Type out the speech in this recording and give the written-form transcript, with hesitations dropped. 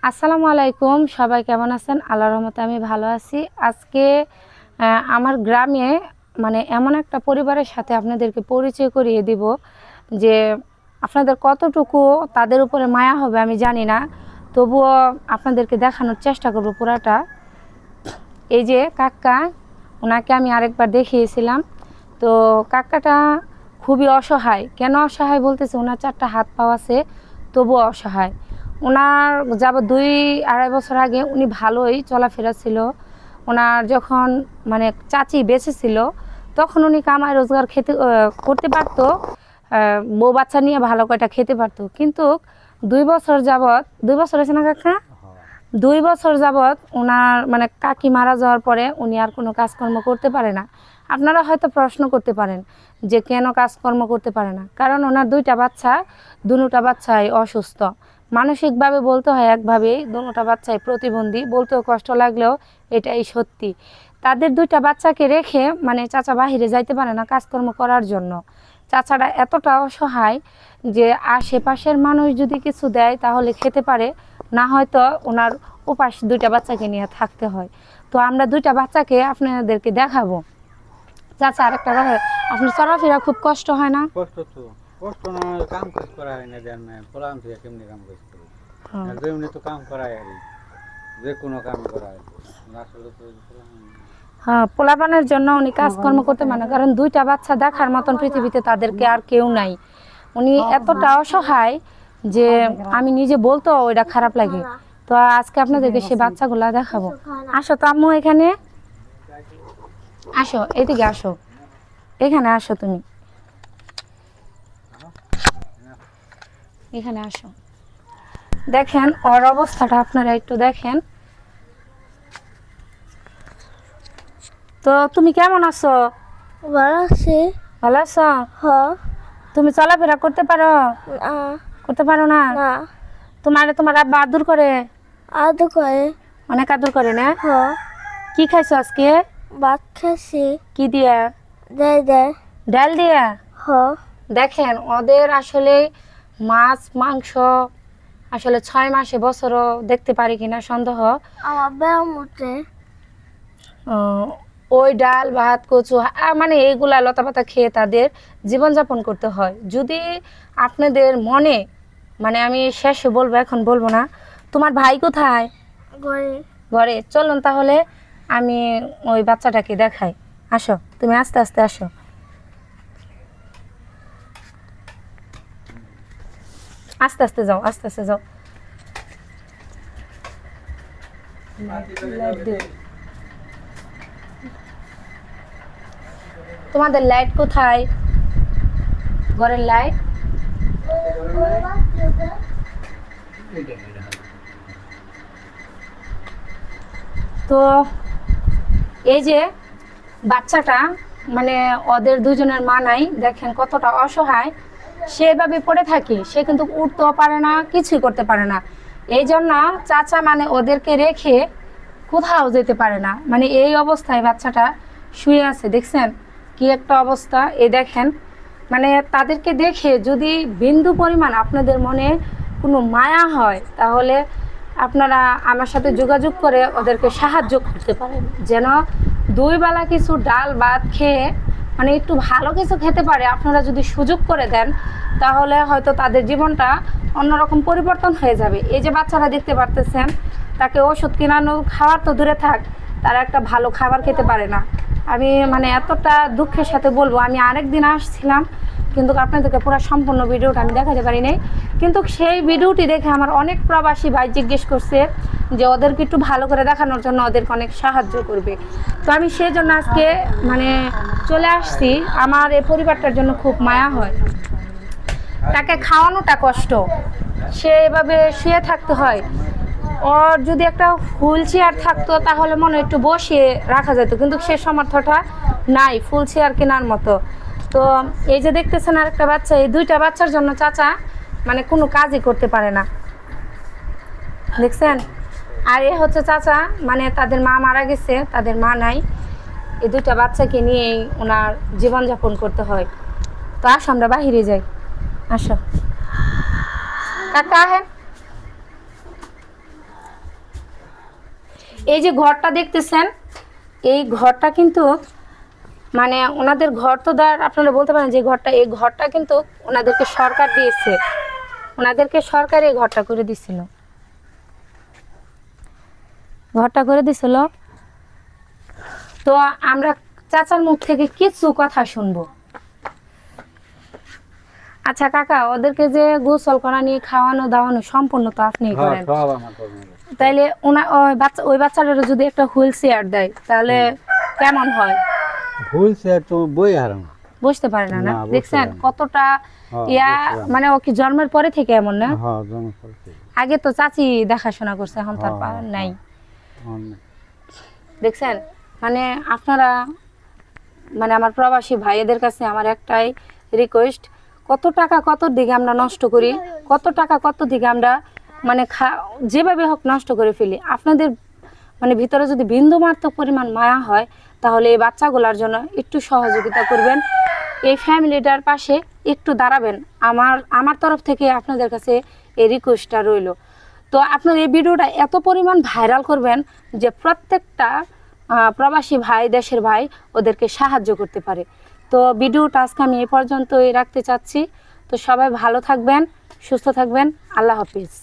আসসালামু আলাইকুম, সবাই কেমন আছেন? আল্লাহর রহমতে আমি ভালো আছি। আজকে আমার গ্রামে এমন একটা পরিবারের সাথে আপনাদেরকে পরিচয় করিয়ে দিব যে আপনাদের কতটুকু তাদের উপরে মায়া হবে আমি জানি না, তবুও আপনাদেরকে দেখানোর চেষ্টা করব পুরাটা। এই যে কাকা, ওনাকে আমি আরেকবার দেখিয়েছিলাম। তো কাকাটা খুবই অসহায়। কেন অসহায় বলতেছে, ওনার 4টা হাত পা আছে, তবুও অসহায়। ওনার যাব 2-2.5 বছর আগে উনি ভালোই চলাফেরা ছিল। ওনার যখন চাচি বেঁচে ছিল, তখন উনি কামাই রোজগার করতে পারতো, বউ বাচ্চা নিয়ে ভালো কয়টা খেতে পারতো। কিন্তু 2 বছর যাবৎ, 2 বছর হয়েছে না কাকা? 2 বছর যাবৎ ওনার কাকি মারা যাওয়ার পরে উনি আর কোনো কাজকর্ম করতে পারে না। আপনারা হয়তো প্রশ্ন করতে পারেন যে কেন কাজকর্ম করতে পারে না। কারণ ওনার 2টা বাচ্চা, দুটা বাচ্চাই অসুস্থ। মানসিকভাবে বলতে হয় একভাবেই, দুটা বাচ্চাই প্রতিবন্ধী। বলতেও কষ্ট লাগলেও এটাই সত্যি। তাদের 2টা বাচ্চাকে রেখে চাচা বাহিরে যাইতে পারে না কাজকর্ম করার জন্য। চাচাটা এতটা অসহায় যে আশেপাশের মানুষ যদি কিছু দেয় তাহলে খেতে পারে, না হয়তো ওনার উপাস 2টা বাচ্চাকে নিয়ে থাকতে হয়। তো আমরা 2টা বাচ্চাকে আপনাদেরকে দেখাবো। চাচা আরেকটা কথা, আপনার চলাফেরা খুব কষ্ট হয় না? কষ্ট তো কষ্ট না, কাম কাজ করা হয় না, দেন না পোলাম থেকে কেমনি কাম কাজ করি। আর যেমনি তো কাম করায় আর যে কোনো কাম করায় আসলে তো হ্যাঁ, পোলাপানের জন্য উনি কাজকর্ম করতে মানে, কারণ 2টা বাচ্চা দেখার মতন পৃথিবীতে তাদেরকে আর কেউ নাই। উনি এতটা অসহায় যে আমি নিজে বলতেও ওইটা খারাপ লাগে। তো আজকে আপনাদেরকে সেই বাচ্চাগুলা দেখাবো। আসো তো আম্মু, এখানে আসো, এদিকে আসো, এখানে আসো, তুমি এখানে আসো। দেখেন ওর অবস্থাটা, আপনারা একটু দেখেন। তো তুমি কেমন আছো? ভালো আছে। ভালো আছো? হ। তুমি চলাফেরা করতে পারো? না। করতে পারো না? না। তোমার আব্বা আদর করে? আদু করে। অনেক আদর করে না? হ। কি খাইছো আজকে? ভাত খাসি। কি দিয়া? দে দে। ডাল দিয়া? হ। দেখেন ওদের আসলে মাছ মাংস আসলে 6 মাসে বছরও দেখতে পারি কিনা সন্দেহ। আমার ব্যায়াম উঠে। ওই ডাল ভাত কচু এইগুলা লতাপাতা খেয়ে তাদের জীবনযাপন করতে হয়। যদি আপনাদের মনে আমি শেষে বলবো, এখন বলবো না। তোমার ভাই কোথায়? ঘরে। ঘরে। চলুন তাহলে আমি ওই বাচ্চাটাকে দেখাই। আসো, তুমি আস্তে আস্তে আসো। আস্তে আস্তে যাও, আস্তে আস্তে যাও। লাইট দিও। তোমাদের লাইট কোথায়? ঘরের লাইট? তো এই যে বাচ্চাটা ওদের দুজনের মা নাই, দেখেন কতটা অসহায়। সেভাবে পড়ে থাকে, সে কিন্তু উঠতেও পারে না, কিছুই করতে পারে না। এই জন্য চাচা ওদেরকে রেখে কোথাও যেতে পারে না। এই অবস্থায় বাচ্চাটা শুয়ে আছে, দেখছেন কি একটা অবস্থা। এই দেখেন তাদেরকে দেখে যদি বিন্দু পরিমাণ আপনাদের মনে কোনো মায়া হয়, তাহলে আপনারা আমার সাথে যোগাযোগ করে ওদেরকে সাহায্য করতে পারেন, যেন 2 বেলা কিছু ডাল ভাত খেয়ে একটু ভালো কিছু খেতে পারে। আপনারা যদি সুযোগ করে দেন তাহলে হয়তো তাদের জীবনটা অন্যরকম পরিবর্তন হয়ে যাবে। এই যে বাচ্চারা দেখতে পারতেছেন, তাকে ওষুধ কিনানো খাওয়ার তো দূরে থাক, তারা একটা ভালো খাবার খেতে পারে না। আমি এতটা দুঃখের সাথে বলবো, আমি আরেকদিন আসছিলাম, কিন্তু আপনাদেরকে পুরো সম্পূর্ণ ভিডিওটা আমি দেখাতে পারি নাই। কিন্তু সেই ভিডিওটি দেখে আমার অনেক প্রবাসী ভাই জিজ্ঞেস করছে যে ওদেরকে একটু ভালো করে দেখানোর জন্য ওদেরকে অনেক সাহায্য করবে। তো আমি সেই জন্য আজকে চলে আসছি। আমার এই পরিবারটার জন্য খুব মায়া হয়। তাকে খাওয়ানোটা কষ্ট, সে এভাবে শুয়ে থাকতে হয়। ওর যদি একটা ফুল চেয়ার থাকতো তাহলে মনে একটু বসিয়ে রাখা যেত, কিন্তু সে সামর্থ্যটা নাই ফুল চেয়ার কেনার মতো। তো এই যে দেখতেছেন আরেকটা বাচ্চা, এই 2টা বাচ্চার জন্য চাচা কোনো কাজই করতে পারে না, দেখছেন। আর এ হচ্ছে চাচা, তাদের মা মারা গেছে, তাদের মা নাই। এই 2টা বাচ্চাকে নিয়েই ওনার জীবনযাপন করতে হয়। তো আসো আমরা বাহিরে যাই, আসো কাকা। হ্যাঁ, এই যে ঘরটা দেখতেছেন, এই ঘরটা কিন্তু মানে ওনাদের ঘর তো আপনারা বলতে পারেন যে এই ঘরটা কিন্তু ওনাদেরকে সরকার দিয়েছে, ওনাদেরকে সরকার এই ঘরটা করে দিছিল, তো আমরা চাচার মুখ থেকে কিছু কথা শুনবো। আচ্ছা কাকা, ওদেরকে যে গোসল করা নিয়ে খাওয়ানো দাওয়ানো সম্পূর্ণ তো আপনিই হ্যাঁ, করেন, সব আমার কর্মের। তাইলে ওই বাচ্চাটার যদি একটা হুইল চেয়ার দেয় তাহলে কেমন হয়? হুইল চেয়ার তো বই হারাম। বুঝতে পারে না, না, না বুঝতে দেখছেন পারে না। কতটা হ্যাঁ, ইয়া, বুঝতে পারে না। মানে ও কি জন্মের পরে থেকে এমন না? হ্যাঁ, জন্মের পর থেকে। আগে তো চাচি দেখাশোনা করছে, এখন তার হ্যাঁ, নাই। অনেক। দেখছেন, মানে আপনারা, মানে আমার প্রবাসী ভাইদের কাছে আমার একটাই রিকোয়েস্ট, কত টাকা কত দিকে আমরা নষ্ট করি, কত টাকা কত দিকে আমরা মানে যেভাবে হোক নষ্ট করে ফেলি। আপনাদের মানে ভিতরে যদি বিন্দুমাত্র পরিমাণ মায়া হয় তাহলে এই বাচ্চাগুলোর জন্য একটু সহযোগিতা করবেন, এই ফ্যামিলিটার পাশে একটু দাঁড়াবেন। আমার তরফ থেকে আপনাদের কাছে এই রিকোয়েস্টটা রইল। তো আপনার এই ভিডিওটা এত পরিমাণ ভাইরাল করবেন যে প্রত্যেকটা প্রবাসী ভাই, দেশের ভাই ওদেরকে সাহায্য করতে পারে। তো ভিডিওটা আজকে আমি এই পর্যন্তই রাখতে চাচ্ছি। তো সবাই ভালো থাকবেন, সুস্থ থাকবেন, আল্লাহ হাফিজ।